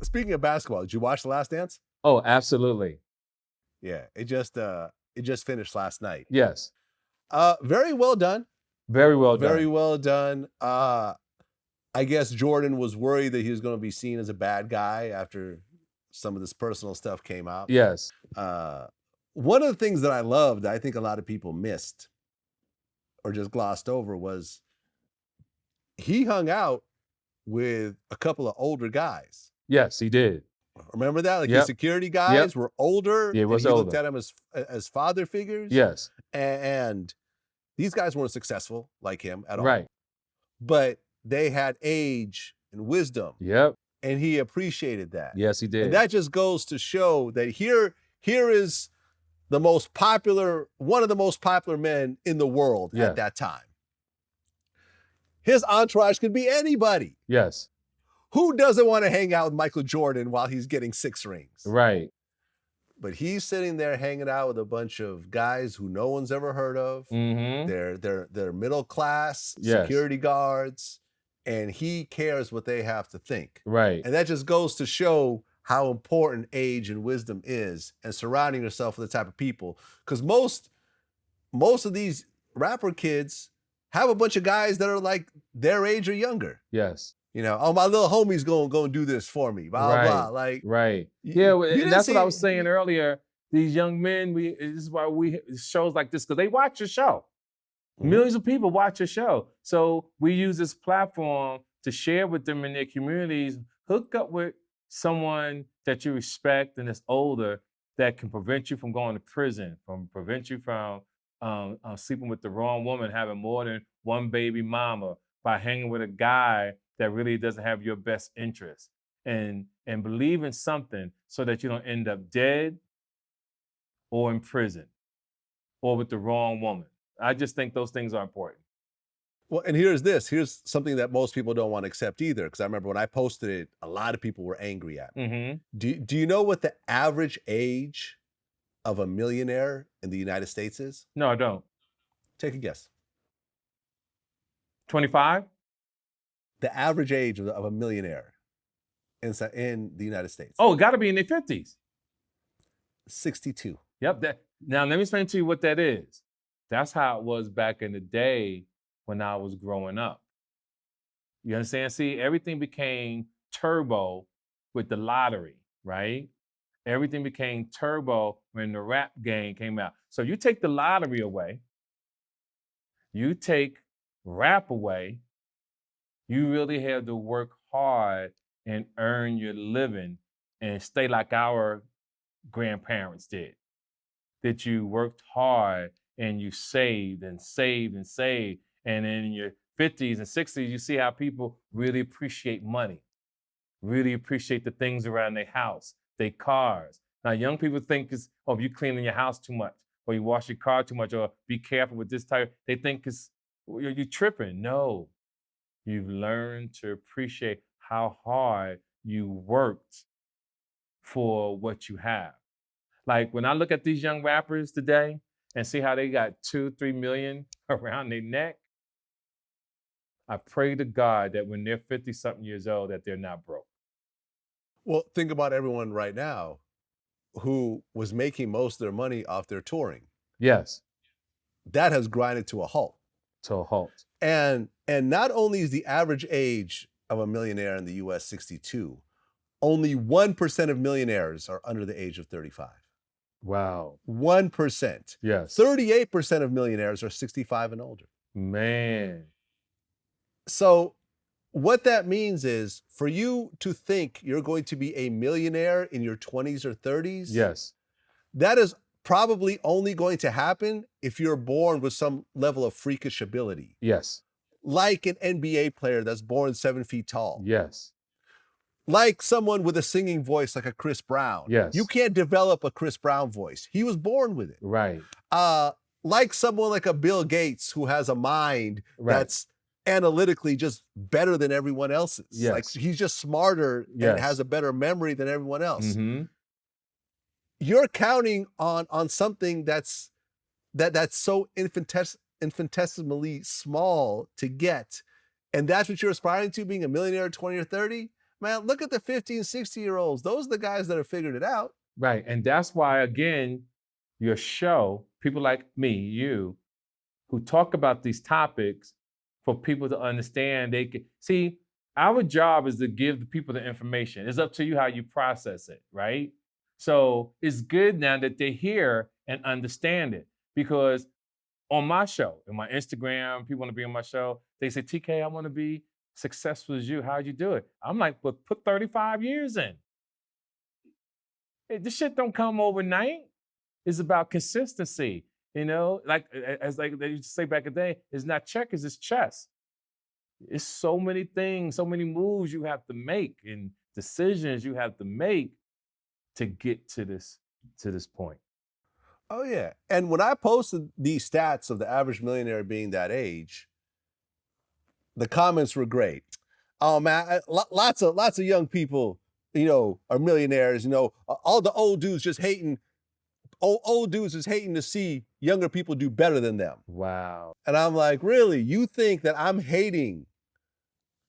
speaking of basketball, did you watch The Last Dance? Oh, absolutely. Yeah, it just finished last night. Yes. Very well done. Very well done. Very well done. I guess Jordan was worried that he was going to be seen as a bad guy after some of this personal stuff came out. Yes. One of the things that I loved, I think a lot of people missed or just glossed over, was he hung out with a couple of older guys. Yes, he did. Remember that? Like, his security guys were older. Yeah, he looked at them as father figures. Yes. And these guys weren't successful like him at all. Right. But they had age and wisdom. Yep. And he appreciated that. Yes, he did. And that just goes to show that here is one of the most popular men in the world at that time. His entourage could be anybody. Yes. Who doesn't want to hang out with Michael Jordan while he's getting 6 rings? Right. But he's sitting there hanging out with a bunch of guys who no one's ever heard of. Mm-hmm. They're middle class security guards, and he cares what they have to think. Right. And that just goes to show how important age and wisdom is, and surrounding yourself with the type of people. Because most of these rapper kids have a bunch of guys that are like their age or younger. Yes. You know, oh, my little homie's going to do this for me, blah, blah. Like, right. Yeah, and that's what I was saying earlier. These young men, this is why shows like this, because they watch your show. Mm-hmm. Millions of people watch your show. So we use this platform to share with them in their communities. Hook up with someone that you respect and is older that can prevent you from going to prison, prevent you from sleeping with the wrong woman, having more than one baby mama, by hanging with a guy that really doesn't have your best interest, and believe in something so that you don't end up dead or in prison or with the wrong woman. I just think those things are important. Well, and here's something that most people don't want to accept either, because I remember when I posted it, a lot of people were angry at me. Mm-hmm. Do you know what the average age of a millionaire in the United States is? No, I don't. Take a guess. 25? The average age of a millionaire in the United States. Oh, it got to be in their 50s. 62. Yep. Now, let me explain to you what that is. That's how it was back in the day when I was growing up. You understand? See, everything became turbo with the lottery, right? Everything became turbo when the rap game came out. So you take the lottery away, you take rap away, you really have to work hard and earn your living and stay like our grandparents did. That you worked hard and you saved and saved and saved. And in your 50s and 60s, you see how people really appreciate money, really appreciate the things around their house, their cars. Now, young people think it's, if you cleaning your house too much, or you wash your car too much, or be careful with this type, they think you're tripping. No, you've learned to appreciate how hard you worked for what you have. Like when I look at these young rappers today and see how they got 2-3 million around their neck, I pray to God that when they're 50-something years old, that they're not broke. Well, think about everyone right now who was making most of their money off their touring. Yes. That has grinded to a halt. To a halt. And not only is the average age of a millionaire in the US 62, only 1% of millionaires are under the age of 35. Wow. 1%. Yes. 38% of millionaires are 65 and older. Man. So what that means is, for you to think you're going to be a millionaire in your 20s or 30s, yes, that is probably only going to happen if you're born with some level of freakish ability. Yes. Like an NBA player that's born 7 feet tall. Yes. Like someone with a singing voice like a Chris Brown. Yes. You can't develop a Chris Brown voice. He was born with it. Right. Like someone like a Bill Gates who has a mind that's analytically just better than everyone else's. Yes. Like he's just smarter and has a better memory than everyone else. Mm-hmm. You're counting on something that's so infinitesimally small to get. And that's what you're aspiring to, being a millionaire at 20 or 30? Man, look at the 15, 16-year-olds. Those are the guys that have figured it out. Right. And that's why, again, your show, people like me, you, who talk about these topics for people to understand they can see. Our job is to give the people the information. It's up to you how you process it, right? So it's good now that they're here and understand it, because on my show, in my Instagram, people want to be on my show. They say, TK, I want to be successful as you. How'd you do it? I'm like, well, put 35 years in. This shit don't come overnight. It's about consistency. You know, like as like they used to say back in the day, it's not checkers, it's chess. It's so many things, so many moves you have to make and decisions you have to make to get to this point. Oh, yeah. And when I posted these stats of the average millionaire being that age, the comments were great. Oh, man, lots of young people, are millionaires. All the old dudes just hating. Old dudes is hating to see younger people do better than them. Wow. And I'm like, really? You think that I'm hating?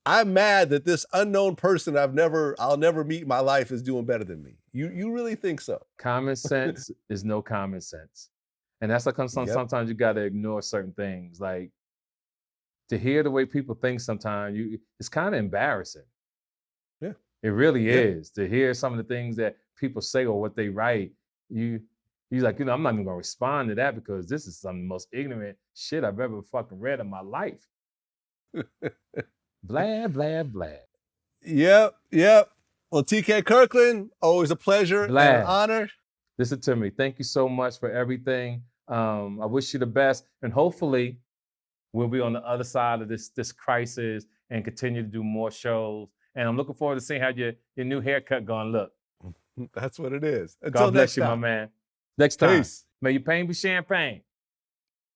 I'm mad that this unknown person I'll never meet in my life is doing better than me. You really think so? Common sense is no common sense. And that's like sometimes you got to ignore certain things. Like, to hear the way people think sometimes, it's kind of embarrassing. Yeah. It really is. To hear some of the things that people say or what they write, you're like, I'm not even gonna respond to that because this is some of the most ignorant shit I've ever fucking read in my life. Vlad, Vlad, Vlad. Yep. Well, TK Kirkland, always a pleasure Vlad, and an honor. Listen to me. Thank you so much for everything. I wish you the best, and hopefully we'll be on the other side of this crisis and continue to do more shows. And I'm looking forward to seeing how your new haircut gonna look. That's what it is. Until God bless next you, time. my man. Next time. Peace. May your pain be champagne.